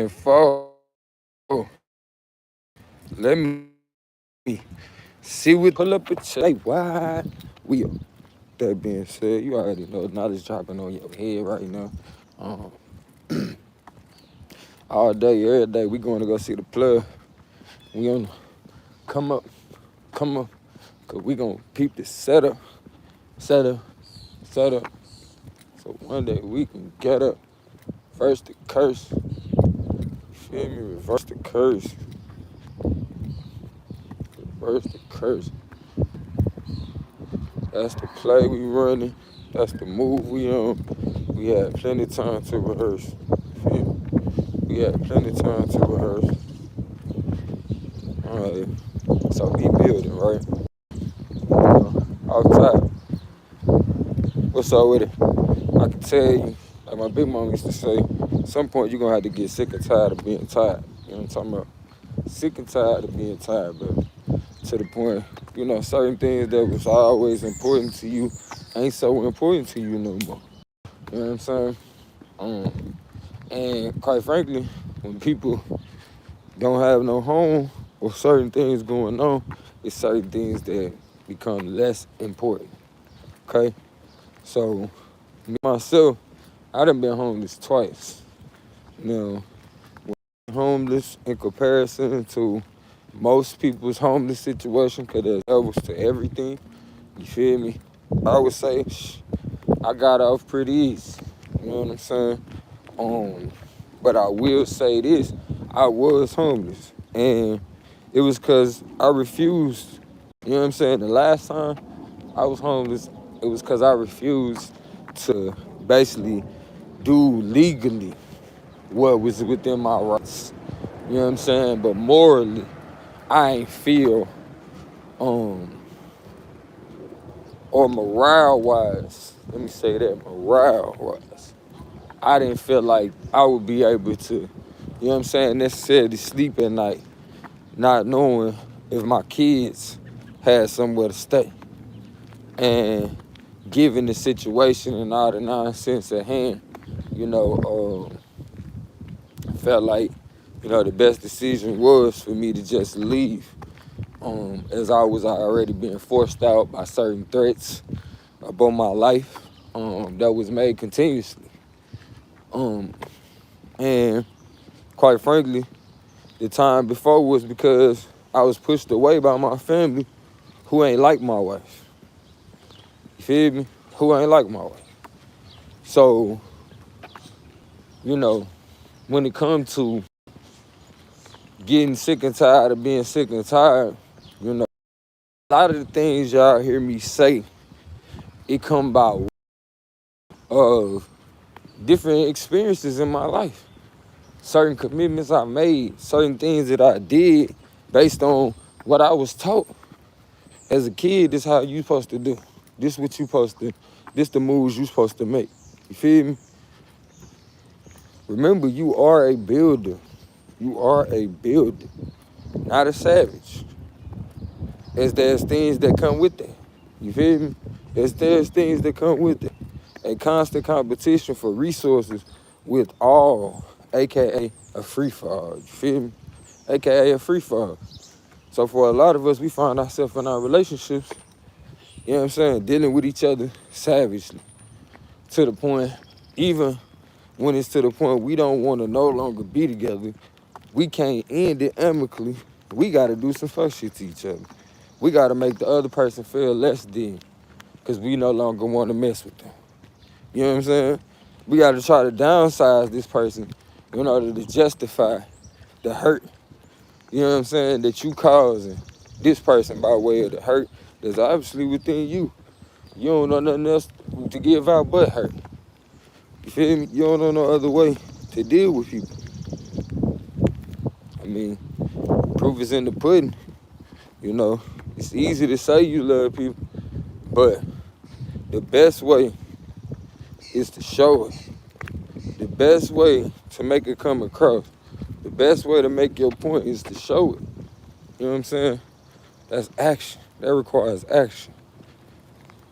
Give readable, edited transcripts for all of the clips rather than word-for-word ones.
for let me see what pull up a check wide. We that being said, you already know knowledge dropping on your head right now. Um, all day, every day, we going to go see the plug. We gonna come up, come up, cause we gonna peep the setup, setup, setup. So one day we can get up, first the curse, feel me, reverse the curse, reverse the curse. That's the play we running. That's the move we on. We had plenty of time to rehearse. Feel me? We had plenty of time to rehearse. All right. So we building, right? Off top. What's up with it? I can tell you, like my big mom used to say, at some point you're gonna have to get sick and tired of being tired. You know what I'm talking about? Sick and tired of being tired, bro. To the point, certain things that was always important to you ain't so important to you no more. You know what I'm saying? And quite frankly, when people don't have no home or certain things going on, it's certain things that become less important. Okay? So me myself, I done been homeless twice. Now, homeless in comparison to most people's homeless situation, because there's levels to everything. You feel me? I would say I got off pretty easy. You know what I'm saying? But I will say this, I was homeless. And it was because I refused. You know what I'm saying? The last time I was homeless, it was because I refused to basically do legally what was within my rights. You know what I'm saying? But morally, I ain't feel, um, or morale wise, let me say that, morale wise, I didn't feel like I would be able to, you know what I'm saying, necessarily sleep at night, not knowing if my kids had somewhere to stay. And given the situation and all the nonsense at hand, you know, felt like, the best decision was for me to just leave. As I was already being forced out by certain threats upon my life, that was made continuously. Um, and quite frankly, the time before was because I was pushed away by my family who ain't like my wife. You feel me? Who ain't like my wife. So, you know, when it comes to getting sick and tired of being sick and tired, a lot of the things y'all hear me say, it come by of different experiences in my life. Certain commitments I made, certain things that I did based on what I was taught. As a kid, this how you supposed to do. This what you supposed to, this the moves you supposed to make. You feel me? Remember, you are a builder. You are a builder, not a savage. As there's things that come with that. You feel me? As there's things that come with it. A constant competition for resources with all, aka a free fall. You feel me? AKA a free fall. So for a lot of us, we find ourselves in our relationships, you know what I'm saying, dealing with each other savagely. To the point, even when it's to the point we don't want to no longer be together, we can't end it amicably. We got to do some fuck shit to each other. We got to make the other person feel less than because we no longer want to mess with them. You know what I'm saying? We got to try to downsize this person in order to justify the hurt, you know what I'm saying, that you causing this person by way of the hurt that's obviously within you. You don't know nothing else to give out but hurt. You feel me? You don't know no other way to deal with people. I mean, proof is in the pudding. It's easy to say you love people, but the best way is to show it. The best way to make it come across, the best way to make your point is to show it. You know what I'm saying? That's action. That requires action.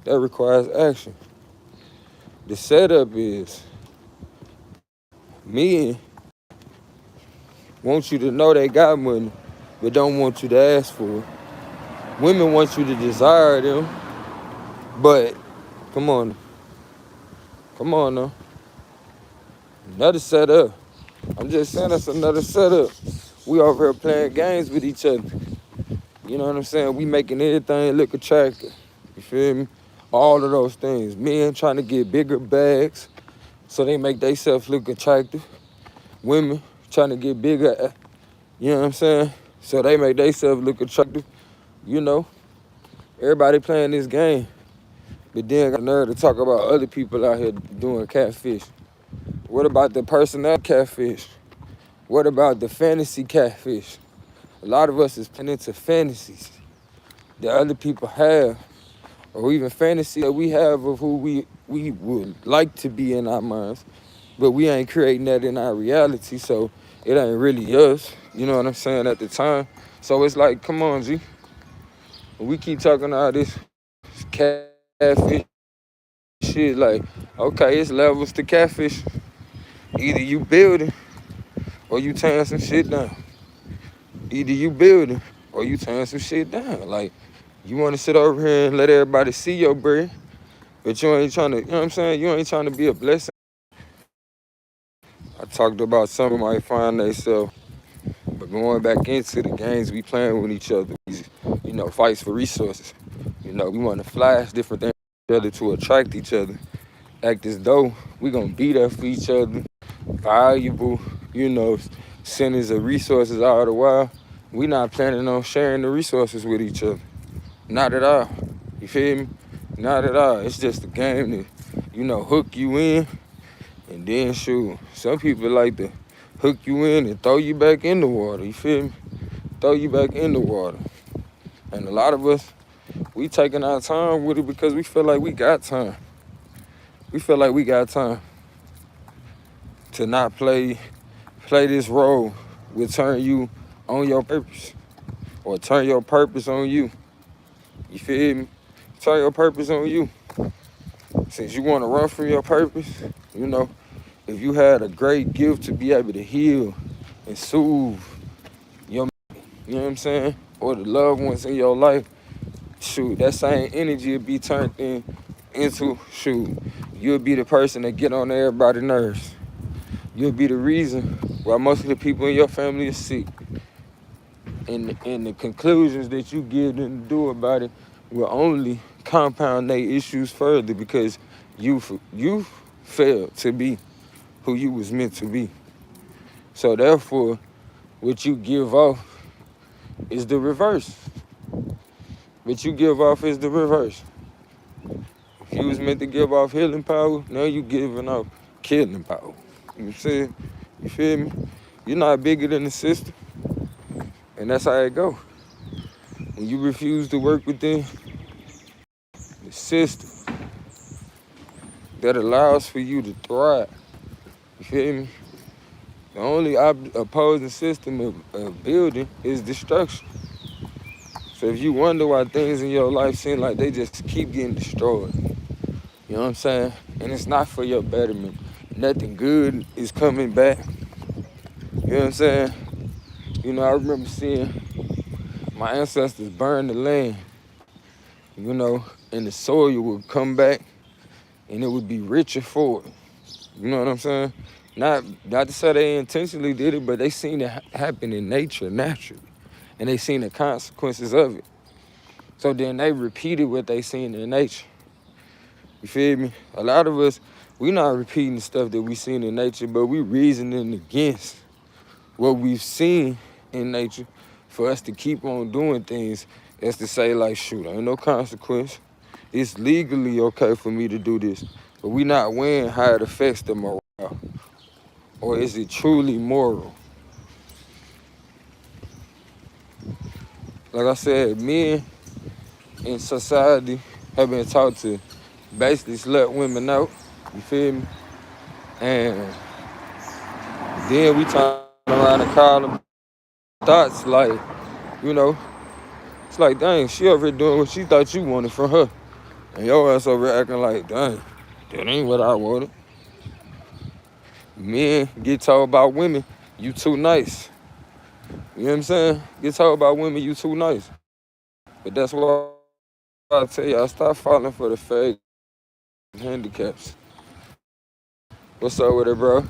That requires action. The setup is me want you to know they got money, but don't want you to ask for it. Women want you to desire them, but come on, come on now. Another setup. I'm just saying that's another setup. We over here playing games with each other. You know what I'm saying? We making everything look attractive. You feel me? All of those things. Men trying to get bigger bags so they make themselves look attractive. Women trying to get bigger, you know what I'm saying? So they make themselves look attractive. You know, everybody playing this game. But then got the nerve to talk about other people out here doing catfish. What about the personnel catfish? What about the fantasy catfish? A lot of us is playing into fantasies that other people have, or even fantasy that we have of who we would like to be in our minds, but we ain't creating that in our reality, so it ain't really us, you know what I'm saying, at the time. So it's like, come on, G. We keep talking all this catfish shit, like, okay, it's levels to catfish. Either you building or you tearing some shit down. Either you building or you tearing some shit down. Like, you want to sit over here and let everybody see your bread, but you ain't trying to, you know what I'm saying? You ain't trying to be a blessing. I talked about some might find themselves, but going back into the games we playing with each other, you know, fights for resources. You know, we want to flash different things together to attract each other. Act as though we gonna be there for each other, valuable, you know, centers of resources all the while. We not planning on sharing the resources with each other. Not at all. You feel me? Not at all. It's just a game that, you know, hook you in and then shoot. Some people like to hook you in and throw you back in the water. You feel me? Throw you back in the water. And a lot of us, we taking our time with it because we feel like we got time. We feel like we got time to not play this role will turn you on your purpose or turn your purpose on you. You feel me? Turn your purpose on you. Since you want to run from your purpose, you know, if you had a great gift to be able to heal and soothe your, you know what I'm saying, or the loved ones in your life, shoot, that same energy would be turned into, shoot, you'll be the person that get on everybody's nerves. You'll be the reason why most of the people in your family are sick. And the conclusions that you give them to do about it will only compound their issues further because you failed to be who you was meant to be. So therefore, what you give off is the reverse. What you give off is the reverse. If you was meant to give off healing power, now you giving off killing power. You see? You feel me? You're not bigger than the system. And that's how it go. When you refuse to work within the system that allows for you to thrive, you feel me? The only opposing system of building is destruction. So if you wonder why things in your life seem like they just keep getting destroyed, you know what I'm saying? And it's not for your betterment. Nothing good is coming back. You know what I'm saying? You know, I remember seeing my ancestors burn the land, you know, and the soil would come back and it would be richer for it. You know what I'm saying? Not to say they intentionally did it, but they seen it happen in nature naturally. And they seen the consequences of it. So then they repeated what they seen in nature. You feel me? A lot of us, we not repeating stuff that we seen in nature, but we reasoning against what we've seen in nature for us to keep on doing things. As to say, like, shoot, ain't no consequence. It's legally okay for me to do this, but we not weighing how it affects the morale. Or is it truly moral? Like I said, men in society have been taught to basically slut women out. You feel me? And then we turn around and call them thoughts like, you know, it's like, dang, she over here doing what she thought you wanted from her. And your ass over here acting like, dang, that ain't what I wanted. Men get told about women, you too nice. You know what I'm saying? Get told by women you too nice. But that's why I tell you, I stop falling for the fake handicaps. What's up with it, bro?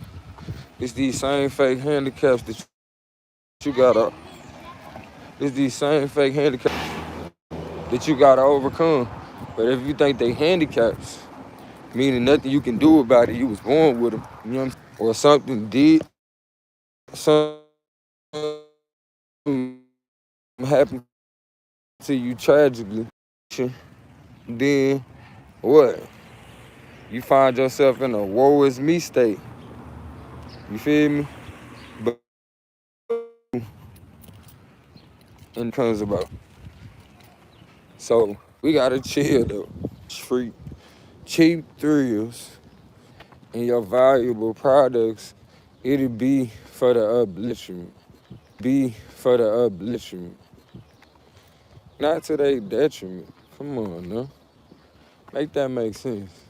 It's these same fake handicaps that you gotta. It's these same fake handicaps that you gotta overcome. But if you think they handicaps, meaning nothing you can do about it, you was born with them. You know what I'm saying? Or something did, something happened to you tragically. Then what? You find yourself in a woe is me state. You feel me? But it comes about. So we gotta chill though. Free cheap thrills and your valuable products, it'll be for the upliftment. Be for the upliftment. Not to their detriment. Come on, no. Make that make sense.